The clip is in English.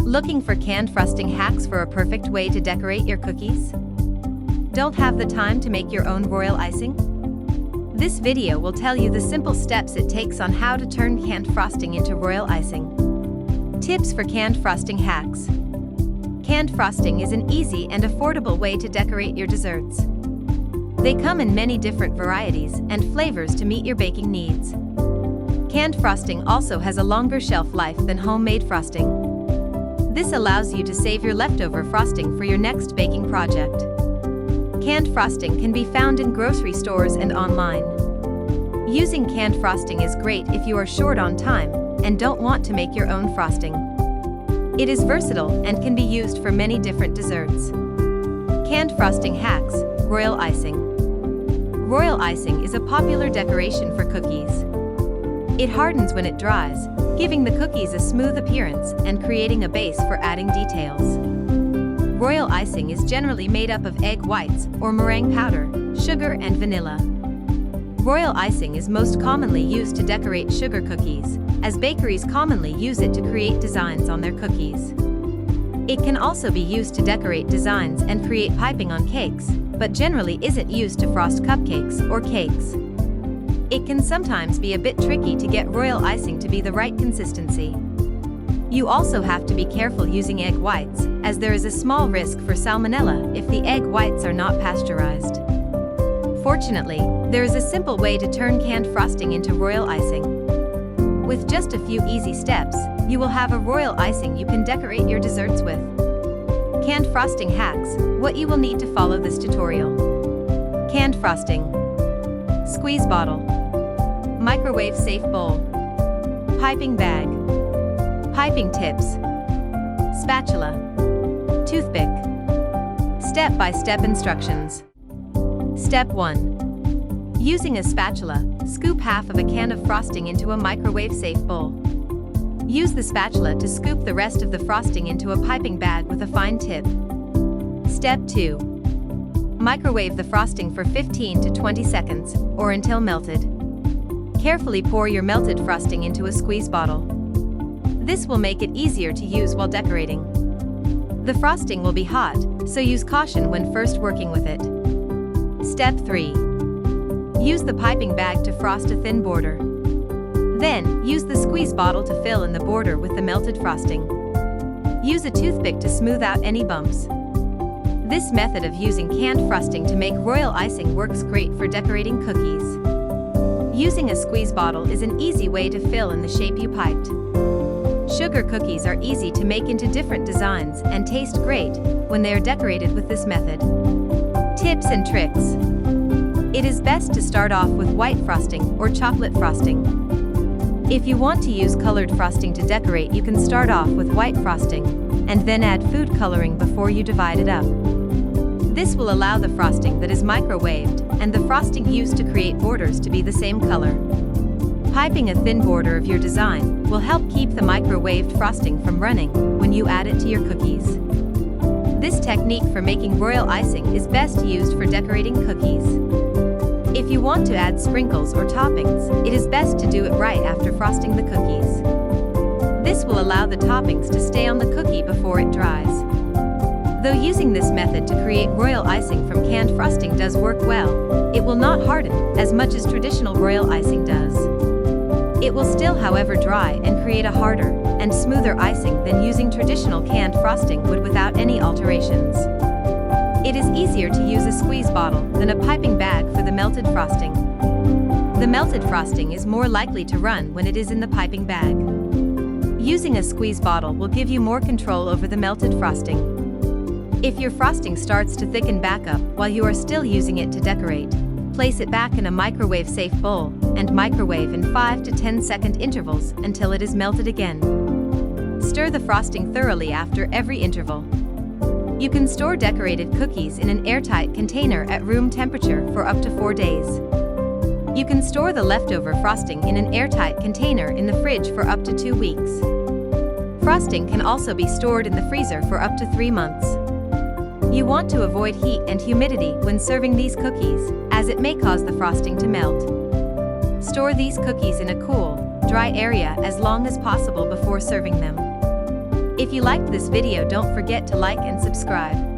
Looking for canned frosting hacks for a perfect way to decorate your cookies? Don't have the time to make your own royal icing? This video will tell you the simple steps it takes on how to turn canned frosting into royal icing. Tips for canned frosting hacks. Canned frosting is an easy and affordable way to decorate your desserts. They come in many different varieties and flavors to meet your baking needs. Canned frosting also has a longer shelf life than homemade frosting. This allows you to save your leftover frosting for your next baking project. Canned frosting can be found in grocery stores and online. Using canned frosting is great if you are short on time and don't want to make your own frosting. It is versatile and can be used for many different desserts. Canned frosting hacks. Royal icing. Royal icing is a popular decoration for cookies. It hardens when it dries, giving the cookies a smooth appearance and creating a base for adding details. Royal icing is generally made up of egg whites or meringue powder, sugar and vanilla. Royal icing is most commonly used to decorate sugar cookies, as bakeries commonly use it to create designs on their cookies. It can also be used to decorate designs and create piping on cakes, but generally isn't used to frost cupcakes or cakes. It can sometimes be a bit tricky to get royal icing to be the right consistency. You also have to be careful using egg whites, as there is a small risk for salmonella if the egg whites are not pasteurized. Fortunately, there is a simple way to turn canned frosting into royal icing. With just a few easy steps, you will have a royal icing you can decorate your desserts with. Canned frosting hacks. What you will need to follow this tutorial. Canned frosting. Squeeze bottle. Microwave safe bowl. Piping bag. Piping tips. Spatula. Toothpick. Step-by-step instructions. Step 1. Using a spatula, scoop half of a can of frosting into a microwave safe bowl. Use the spatula to scoop the rest of the frosting into a piping bag with a fine tip. Step 2. Microwave the frosting for 15 to 20 seconds, or until melted. Carefully pour your melted frosting into a squeeze bottle. This will make it easier to use while decorating. The frosting will be hot, so use caution when first working with it. Step 3. Use the piping bag to frost a thin border. Then, use the squeeze bottle to fill in the border with the melted frosting. Use a toothpick to smooth out any bumps. This method of using canned frosting to make royal icing works great for decorating cookies. Using a squeeze bottle is an easy way to fill in the shape you piped. Sugar cookies are easy to make into different designs and taste great when they are decorated with this method. Tips and tricks. It is best to start off with white frosting or chocolate frosting. If you want to use colored frosting to decorate, you can start off with white frosting and then add food coloring before you divide it up. This will allow the frosting that is microwaved and the frosting used to create borders to be the same color. Piping a thin border of your design will help keep the microwaved frosting from running when you add it to your cookies. This technique for making royal icing is best used for decorating cookies. If you want to add sprinkles or toppings, it is best to do it right after frosting the cookies. This will allow the toppings to stay on the cookie before it dries. Though using this method to create royal icing from canned frosting does work well, it will not harden as much as traditional royal icing does. It will still, however, dry and create a harder and smoother icing than using traditional canned frosting would without any alterations. It is easier to use a squeeze bottle than a piping bag for the melted frosting. The melted frosting is more likely to run when it is in the piping bag. Using a squeeze bottle will give you more control over the melted frosting. If your frosting starts to thicken back up while you are still using it to decorate, place it back in a microwave-safe bowl and microwave in 5 to 10 second intervals until it is melted again. Stir the frosting thoroughly after every interval. You can store decorated cookies in an airtight container at room temperature for up to 4 days. You can store the leftover frosting in an airtight container in the fridge for up to 2 weeks. Frosting can also be stored in the freezer for up to 3 months. You want to avoid heat and humidity when serving these cookies, as it may cause the frosting to melt. Store these cookies in a cool, dry area as long as possible before serving them. If you liked this video, don't forget to like and subscribe.